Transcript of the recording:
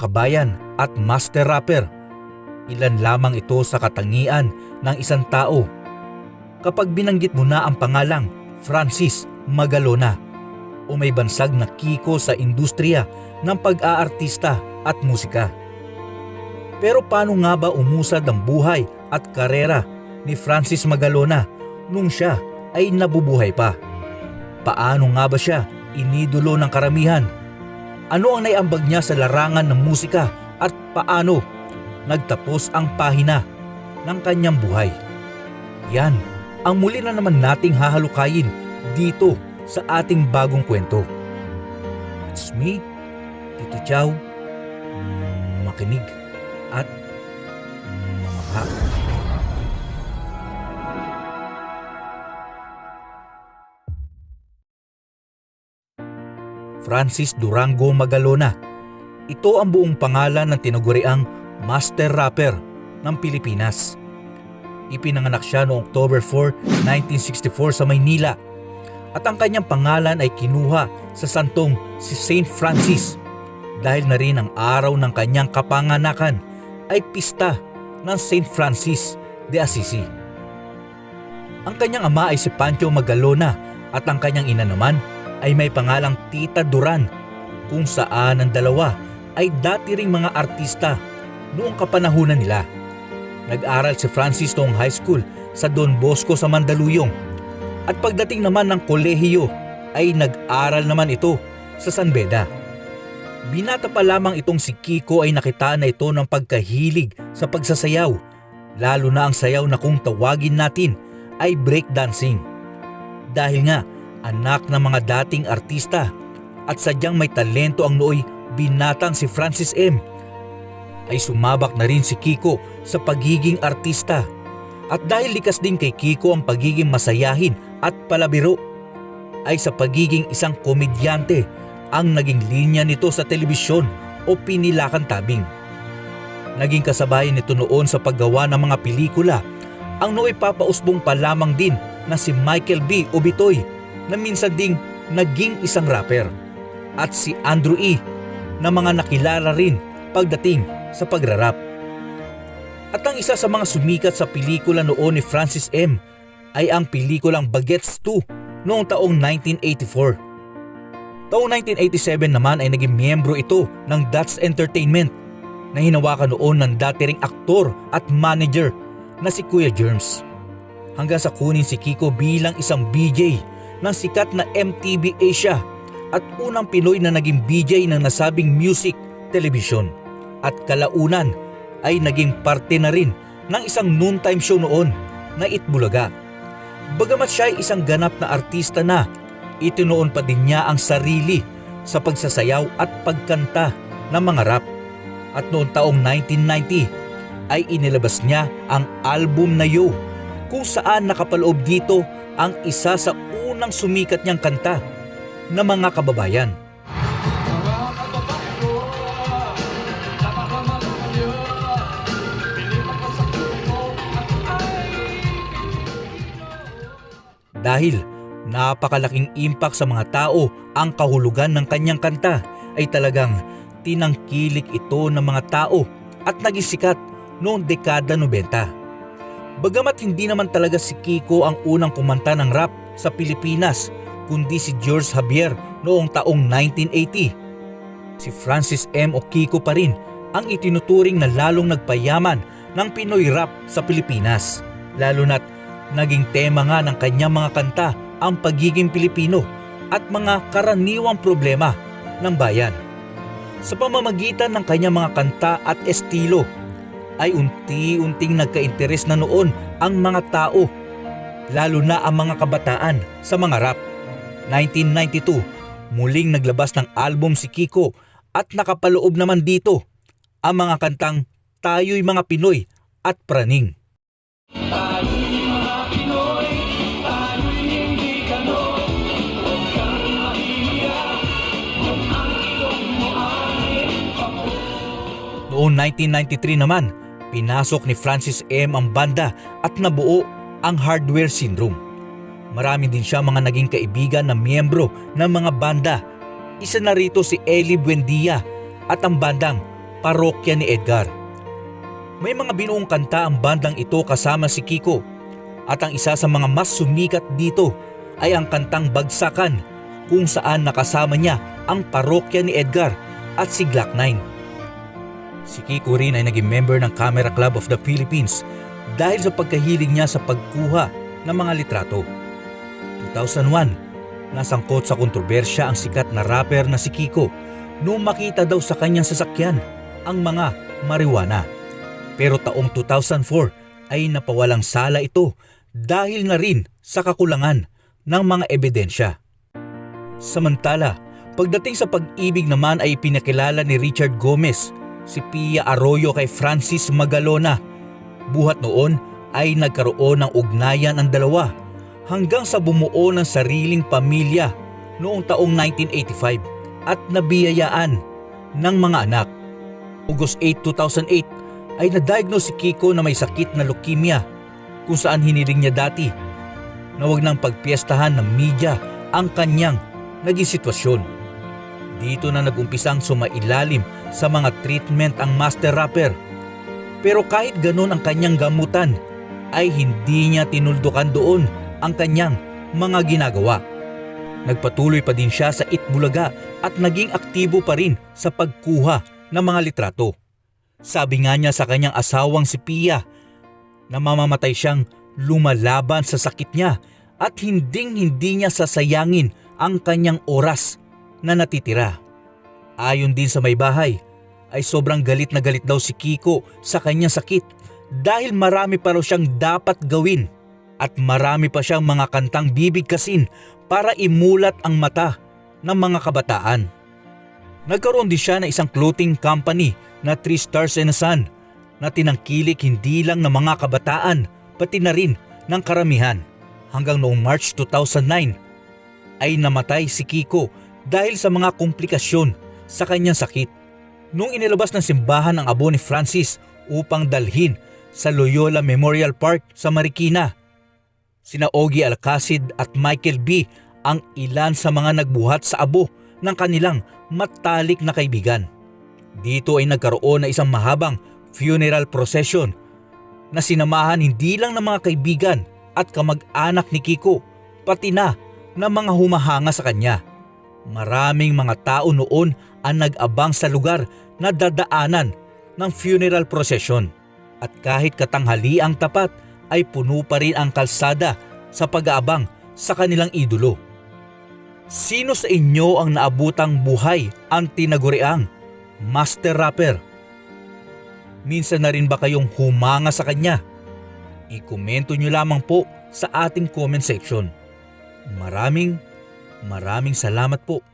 mga kabayan at master rapper. Ilan lamang ito sa katangian ng isang tao. Kapag binanggit mo na ang pangalang Francis Magalona o may bansag na Kiko sa industriya ng pag-aartista at musika. Pero paano nga ba umusad ang buhay at karera ni Francis Magalona nung siya ay nabubuhay pa? Paano nga ba siya inidolo ng karamihan? Ano ang naiambag niya sa larangan ng musika at paano nagtapos ang pahina ng kanyang buhay? Yan ang muli na naman nating hahalukayin dito sa ating bagong kwento. It's me, Tito Chow, makinig at mamangha. Francis Durango Magalona. Ito ang buong pangalan ng tinaguriang master rapper ng Pilipinas. Ipinanganak siya noong October 4, 1964 sa Maynila at ang kanyang pangalan ay kinuha sa santong si Saint Francis dahil na rin ang araw ng kanyang kapanganakan ay pista ng Saint Francis de Assisi. Ang kanyang ama ay si Pancho Magalona at ang kanyang ina naman ay may pangalang Tita Duran, kung saan ang dalawa ay dati ring mga artista noong kapanahunan nila. Nag-aral si Francis noong high school sa Don Bosco sa Mandaluyong at pagdating naman ng kolehiyo ay nag-aral naman ito sa San Beda. Binata pa lamang itong si Kiko ay nakitaan na ito ng pagkahilig sa pagsasayaw, lalo na ang sayaw na kung tawagin natin ay breakdancing. Dahil nga anak ng mga dating artista at sadyang may talento ang nooy binatang si Francis M, ay sumabak na rin si Kiko sa pagiging artista. At dahil likas din kay Kiko ang pagiging masayahin at palabiro, ay sa pagiging isang komedyante ang naging linya nito sa telebisyon o pinilakan tabing. Naging kasabayan nito noon sa paggawa ng mga pelikula ang nooy papausbong pa lamang din na si Michael B. Obitoy na minsan ding naging isang rapper, at si Andrew E. na mga nakilala rin pagdating sa pagrarap. At ang isa sa mga sumikat sa pelikula noon ni Francis M ay ang pelikulang Bagets 2 noong taong 1984. Taong 1987 naman ay naging miyembro ito ng That's Entertainment na hinawakan noon ng dati ring aktor at manager na si Kuya Germs. Hanggang sa kunin si Kiko bilang isang BJ ng sikat na MTV Asia at unang Pinoy na naging BJ ng nasabing music television, at kalaunan ay naging parte na rin ng isang noontime show noon na Itbulaga. Bagamat siya ay isang ganap na artista na, itinuon pa din niya ang sarili sa pagsasayaw at pagkanta ng mga rap, at noong taong 1990 ay inilabas niya ang album na Yo, kung saan nakapaloob dito ang isa sa unang sumikat niyang kanta na Mga Kababayan. Dahil napakalaking impact sa mga tao ang kahulugan ng kanyang kanta, ay talagang tinangkilik ito ng mga tao at naging sikat noong dekada 90. Bagamat hindi naman talaga si Kiko ang unang kumanta ng rap sa Pilipinas, kundi si George Javier noong taong 1980. Si Francis M. o Kiko pa rin ang itinuturing na lalong nagpayaman ng Pinoy rap sa Pilipinas, lalo na't naging tema nga ng kanyang mga kanta ang pagiging Pilipino at mga karaniwang problema ng bayan. Sa pamamagitan ng kanyang mga kanta at estilo ay unti-unting nagka-interes na noon ang mga tao, lalo na ang mga kabataan sa mga rap. 1992, muling naglabas ng album si Kiko at nakapaloob naman dito ang mga kantang Tayo'y Mga Pinoy at Praning. Noong 1993 naman, pinasok ni Francis M. ang banda at nabuo ang Hardware Syndrome. Marami din siya mga naging kaibigan na miyembro ng mga banda. Isa na rito si Eli Buendia at ang bandang parokya ni Edgar. May mga binuong kanta ang bandang ito kasama si Kiko at ang isa sa mga mas sumikat dito ay ang kantang Bagsakan kung saan nakasama niya ang parokya ni Edgar at si Glock 9. Si Kiko rin ay naging member ng Camera Club of the Philippines dahil sa pagkahilig niya sa pagkuha ng mga litrato. 2001, nasangkot sa kontrobersya ang sikat na rapper na si Kiko nung makita daw sa kanyang sasakyan ang mga marijuana. Pero taong 2004 ay napawalang sala ito dahil na rin sa kakulangan ng mga ebidensya. Samantala, pagdating sa pag-ibig naman ay pinakilala ni Richard Gomez si Pia Arroyo kay Francis Magalona. Buhat noon ay nagkaroon ng ugnayan ang dalawa hanggang sa bumuo ng sariling pamilya noong taong 1985 at nabiyayaan ng mga anak. August 8, 2008 ay na-diagnose si Kiko na may sakit na leukemia kung saan hiniling niya dati na wag nang pagpiestahan ng media ang kanyang naging sitwasyon. Dito na nag-umpisang sumailalim sa mga treatment ang master rapper. Pero kahit ganun ang kanyang gamutan ay hindi niya tinuldukan doon ang kanyang mga ginagawa. Nagpatuloy pa din siya sa Itbulaga at naging aktibo pa rin sa pagkuha ng mga litrato. Sabi nga niya sa kanyang asawang si Pia na mamamatay siyang lumalaban sa sakit niya at hinding-hindi niya sasayangin ang kanyang oras na natitira. Ayon din sa may bahay ay sobrang galit na galit daw si Kiko sa kanyang sakit dahil marami pa raw siyang dapat gawin at marami pa siyang mga kantang bibigkasin para imulat ang mata ng mga kabataan. Nagkaroon din siya ng isang clothing company na 3 Stars and a Sun na tinangkilik hindi lang ng mga kabataan pati na rin ng karamihan. Hanggang noong March 2009 ay namatay si Kiko dahil sa mga komplikasyon sa kanyang sakit. Nung inilabas ng simbahan ang abo ni Francis upang dalhin sa Loyola Memorial Park sa Marikina, sina Ogie Alcacid at Michael B. ang ilan sa mga nagbuhat sa abo ng kanilang matalik na kaibigan. Dito ay nagkaroon na isang mahabang funeral procession na sinamahan hindi lang ng mga kaibigan at kamag-anak ni Kiko, pati na ng mga humahanga sa kanya. Maraming mga tao noon ang nag-abang sa lugar na dadaanan ng funeral procession. At kahit katanghaliang tapat ay puno pa rin ang kalsada sa pag-aabang sa kanilang idolo. Sino sa inyo ang naabutang buhay ang tinaguriang master rapper? Minsan na rin ba kayong humanga sa kanya? I-komento nyo lamang po sa ating comment section. Maraming salamat po.